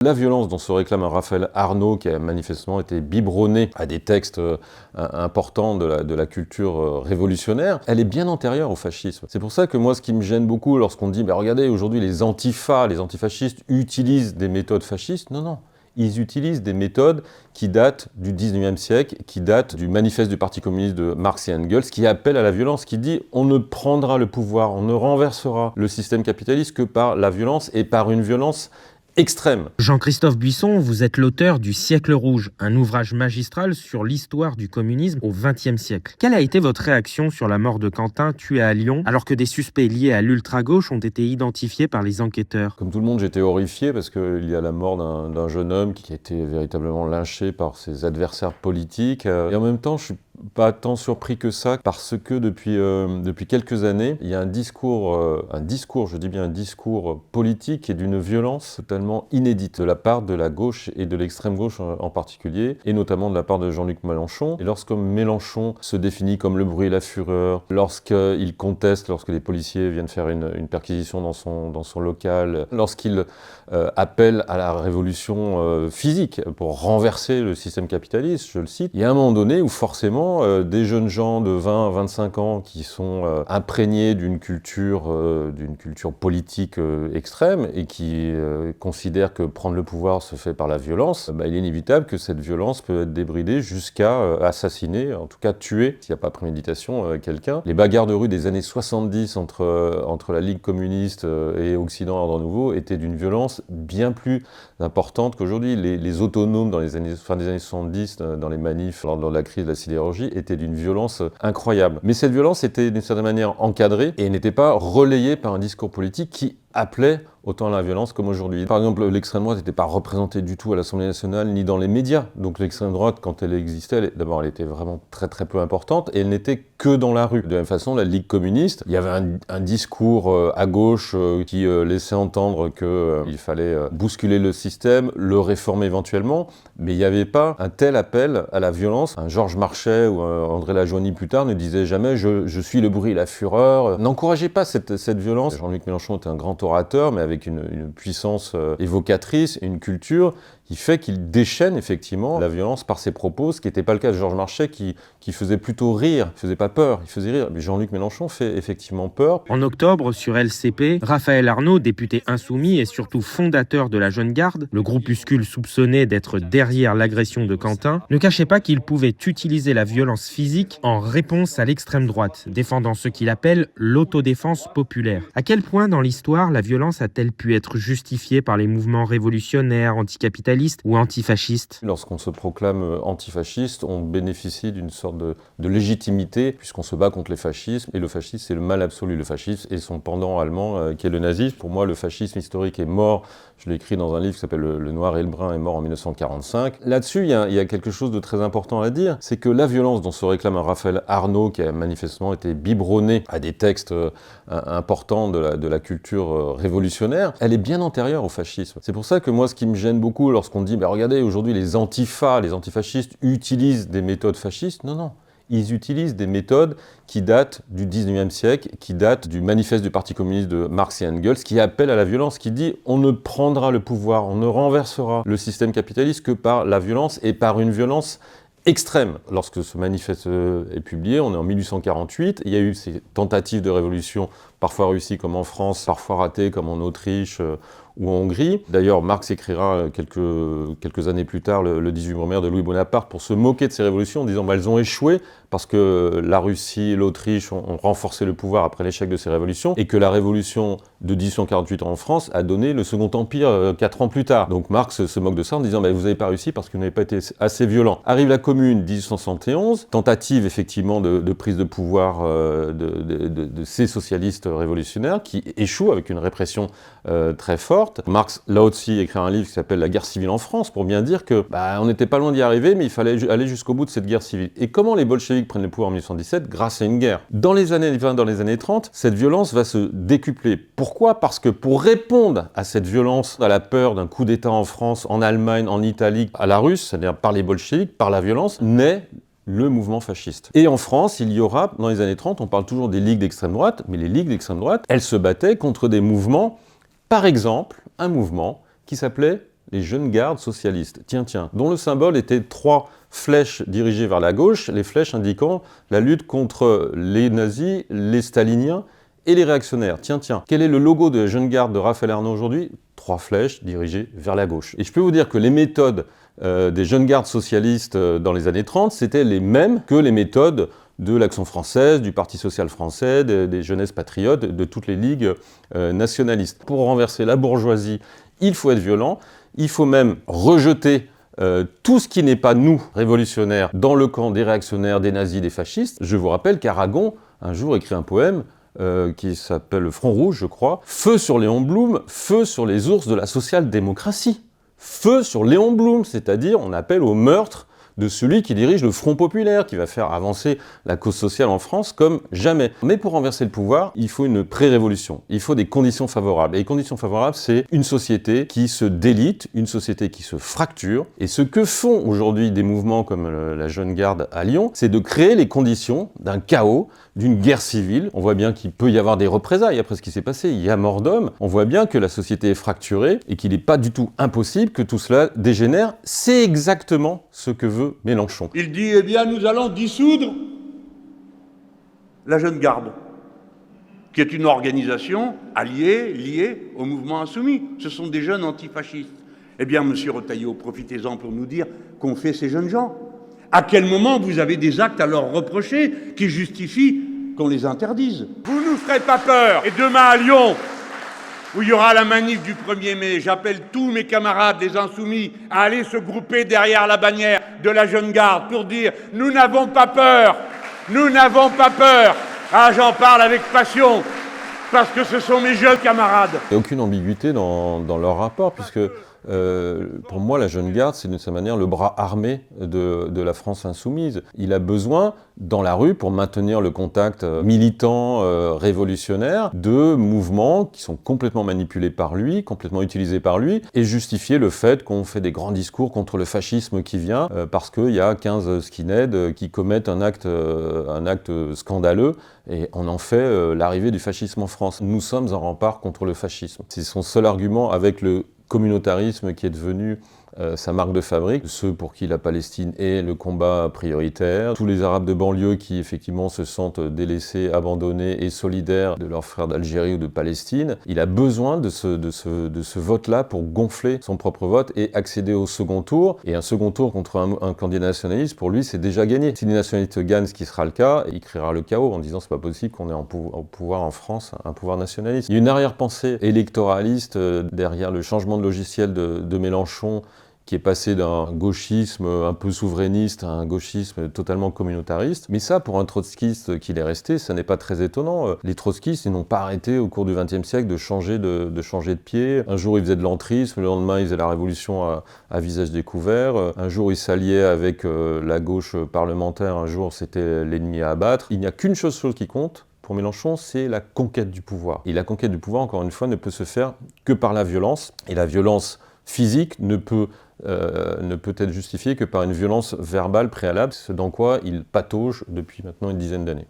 La violence dont se réclame un Raphaël Arnaud, qui a manifestement été biberonné à des textes importants de la culture révolutionnaire, elle est bien antérieure au fascisme. C'est pour ça que moi, ce qui me gêne beaucoup lorsqu'on dit « regardez, aujourd'hui les antifascistes utilisent des méthodes fascistes », non. Ils utilisent des méthodes qui datent du 19e siècle, qui datent du manifeste du Parti communiste de Marx et Engels, qui appelle à la violence, qui dit « on ne prendra le pouvoir, on ne renversera le système capitaliste que par la violence et par une violence extrême ». Jean-Christophe Buisson, vous êtes l'auteur du Siècle rouge, un ouvrage magistral sur l'histoire du communisme au XXe siècle. Quelle a été votre réaction sur la mort de Quentin, tué à Lyon, alors que des suspects liés à l'ultra-gauche ont été identifiés par les enquêteurs? Comme tout le monde, j'étais horrifié parce qu'il y a la mort d'un jeune homme qui a été véritablement lynché par ses adversaires politiques. Et en même temps, je suis pas tant surpris que ça, parce que depuis quelques années, il y a un discours politique qui est d'une violence totalement inédite de la part de la gauche et de l'extrême gauche en particulier, et notamment de la part de Jean-Luc Mélenchon. Et lorsque Mélenchon se définit comme le bruit et la fureur, lorsqu'il conteste, lorsque les policiers viennent faire une perquisition dans son local, lorsqu'il appelle à la révolution physique pour renverser le système capitaliste, je le cite, il y a un moment donné où forcément des jeunes gens de 20-25 ans qui sont imprégnés d'une culture politique extrême et qui considèrent que prendre le pouvoir se fait par la violence, il est inévitable que cette violence peut être débridée jusqu'à assassiner, en tout cas tuer, s'il n'y a pas préméditation, quelqu'un. Les bagarres de rue des années 70 entre la Ligue communiste et Occident Ordre Nouveau étaient d'une violence bien plus importante qu'aujourd'hui. Les autonomes fin des années 70, dans les manifs, lors de la crise de la sidérurgie, était d'une violence incroyable. Mais cette violence était d'une certaine manière encadrée et n'était pas relayée par un discours politique qui appelait autant à la violence comme aujourd'hui. Par exemple, l'extrême droite n'était pas représentée du tout à l'Assemblée nationale ni dans les médias. Donc l'extrême droite, quand elle existait, d'abord elle était vraiment très très peu importante et elle n'était que dans la rue. De la même façon, la Ligue communiste, il y avait un discours à gauche qui laissait entendre qu'il fallait bousculer le système, le réformer éventuellement, mais il n'y avait pas un tel appel à la violence. Un Georges Marchais ou un André Lajoigny plus tard ne disait jamais « je suis le bruit et la fureur ». N'encourageait pas cette violence. Jean-Luc Mélenchon était un grand orateur, mais avec une puissance évocatrice, une culture qui fait qu'il déchaîne effectivement la violence par ses propos, ce qui n'était pas le cas de Georges Marchais qui faisait plutôt rire, il faisait pas peur, il faisait rire. Mais Jean-Luc Mélenchon fait effectivement peur. En octobre, sur LCP, Raphaël Arnaud, député insoumis et surtout fondateur de la Jeune Garde, le groupuscule soupçonné d'être derrière l'agression de Quentin, ne cachait pas qu'il pouvait utiliser la violence physique en réponse à l'extrême droite, défendant ce qu'il appelle l'autodéfense populaire. À quel point dans l'histoire la violence a-t-elle pu être justifiée par les mouvements révolutionnaires, anticapitalistes ou antifascistes? Lorsqu'on se proclame antifasciste, on bénéficie d'une sorte de légitimité, puisqu'on se bat contre les fascismes, et le fascisme c'est le mal absolu. Le fascisme et son pendant allemand qui est le nazisme. Pour moi, le fascisme historique est mort, je l'ai écrit dans un livre qui s'appelle Le Noir et le Brun, est mort en 1945. Là-dessus, il y a quelque chose de très important à dire, c'est que la violence dont se réclame un Raphaël Arnaud, qui a manifestement été biberonné à des textes importants de la culture révolutionnaire, elle est bien antérieure au fascisme. C'est pour ça que moi, ce qui me gêne beaucoup lorsqu'on dit « regardez, aujourd'hui les antifascistes utilisent des méthodes fascistes », non. Ils utilisent des méthodes qui datent du 19e siècle, qui datent du manifeste du Parti communiste de Marx et Engels, qui appelle à la violence, qui dit « on ne prendra le pouvoir, on ne renversera le système capitaliste que par la violence et par une violence extrême ». Lorsque ce manifeste est publié, on est en 1848, il y a eu ces tentatives de révolution, parfois réussies comme en France, parfois ratées comme en Autriche ou en Hongrie. D'ailleurs, Marx écrira quelques années plus tard le 18 Brumaire de Louis Bonaparte pour se moquer de ces révolutions en disant elles ont échoué parce que la Russie et l'Autriche ont renforcé le pouvoir après l'échec de ces révolutions et que la révolution de 1848 en France a donné le Second Empire 4 ans plus tard. Donc Marx se moque de ça en disant vous n'avez pas réussi parce que vous n'avez pas été assez violent. Arrive la Commune 1871, tentative effectivement de prise de pouvoir de ces socialistes révolutionnaires qui échouent avec une répression très forte. Marx, là aussi, écrit un livre qui s'appelle « La guerre civile en France » pour bien dire que on n'était pas loin d'y arriver, mais il fallait aller jusqu'au bout de cette guerre civile. Et comment les bolcheviks prennent le pouvoir en 1917? Grâce à une guerre. Dans les années 20, dans les années 30, cette violence va se décupler. Pourquoi? Parce que pour répondre à cette violence, à la peur d'un coup d'État en France, en Allemagne, en Italie, à la russe, c'est-à-dire par les bolcheviks, par la violence, naît le mouvement fasciste. Et en France, il y aura, dans les années 30, on parle toujours des ligues d'extrême droite, mais les ligues d'extrême droite, elles se battaient contre des mouvements, par exemple, un mouvement qui s'appelait les jeunes gardes socialistes, dont le symbole était 3 flèches dirigées vers la gauche, les flèches indiquant la lutte contre les nazis, les staliniens et les réactionnaires. Quel est le logo de la jeune garde de Raphaël Arnaud aujourd'hui? 3 flèches dirigées vers la gauche. Et je peux vous dire que les méthodes des jeunes gardes socialistes dans les années 30, c'était les mêmes que les méthodes de l'Action française, du Parti social français, des jeunesses patriotes, de toutes les ligues nationalistes. Pour renverser la bourgeoisie, il faut être violent, il faut même rejeter tout ce qui n'est pas nous, révolutionnaires, dans le camp des réactionnaires, des nazis, des fascistes. Je vous rappelle qu'Aragon, un jour, écrit un poème qui s'appelle Le Front Rouge, je crois. Feu sur Léon Blum, feu sur les ours de la social-démocratie. Feu sur Léon Blum, c'est-à-dire on appelle au meurtre de celui qui dirige le Front populaire, qui va faire avancer la cause sociale en France comme jamais. Mais pour renverser le pouvoir, il faut une pré-révolution, il faut des conditions favorables. Et les conditions favorables, c'est une société qui se délite, une société qui se fracture. Et ce que font aujourd'hui des mouvements comme la Jeune Garde à Lyon, c'est de créer les conditions d'un chaos, d'une guerre civile. On voit bien qu'il peut y avoir des représailles après ce qui s'est passé, il y a mort d'homme. On voit bien que la société est fracturée et qu'il n'est pas du tout impossible que tout cela dégénère. C'est exactement ce que veut Mélenchon. Il dit, eh bien, nous allons dissoudre la Jeune Garde, qui est une organisation liée au mouvement insoumis. Ce sont des jeunes antifascistes. Eh bien, monsieur Retailleau, profitez-en pour nous dire qu'ont fait ces jeunes gens. À quel moment vous avez des actes à leur reprocher qui justifient qu'on les interdise? Vous ne nous ferez pas peur. Et demain à Lyon, où il y aura la manif du 1er mai, j'appelle tous mes camarades, les insoumis, à aller se grouper derrière la bannière de la Jeune Garde pour dire « Nous n'avons pas peur, nous n'avons pas peur ». Ah, j'en parle avec passion, parce que ce sont mes jeunes camarades. Il n'y a aucune ambiguïté dans leur rapport, puisque pour moi, la Jeune Garde, c'est d'une certaine manière le bras armé de la France insoumise. Il a besoin, dans la rue, pour maintenir le contact militant, révolutionnaire, de mouvements qui sont complètement manipulés par lui, complètement utilisés par lui, et justifier le fait qu'on fait des grands discours contre le fascisme qui vient, parce qu'il y a 15 skinheads qui commettent un acte scandaleux, et on en fait l'arrivée du fascisme en France. Nous sommes en rempart contre le fascisme. C'est son seul argument avec le communautarisme qui est devenu sa marque de fabrique, ceux pour qui la Palestine est le combat prioritaire, tous les Arabes de banlieue qui effectivement se sentent délaissés, abandonnés et solidaires de leurs frères d'Algérie ou de Palestine. Il a besoin de ce vote-là pour gonfler son propre vote et accéder au second tour. Et un second tour contre un candidat nationaliste, pour lui, c'est déjà gagné. Si les nationalistes gagnent, ce qui sera le cas, il créera le chaos en disant c'est pas possible qu'on ait au pouvoir en France un pouvoir nationaliste. Il y a une arrière-pensée électoraliste derrière le changement de logiciel de Mélenchon, qui est passé d'un gauchisme un peu souverainiste à un gauchisme totalement communautariste. Mais ça, pour un trotskiste qu'il est resté, ça n'est pas très étonnant. Les trotskistes, ils n'ont pas arrêté au cours du XXe siècle de changer de pied. Un jour, ils faisaient de l'entrisme, le lendemain, ils faisaient la révolution à visage découvert. Un jour, ils s'alliaient avec la gauche parlementaire, un jour, c'était l'ennemi à abattre. Il n'y a qu'une chose qui compte, pour Mélenchon, c'est la conquête du pouvoir. Et la conquête du pouvoir, encore une fois, ne peut se faire que par la violence. Et la violence physique ne peut être justifiée que par une violence verbale préalable, ce dans quoi il patauge depuis maintenant une dizaine d'années.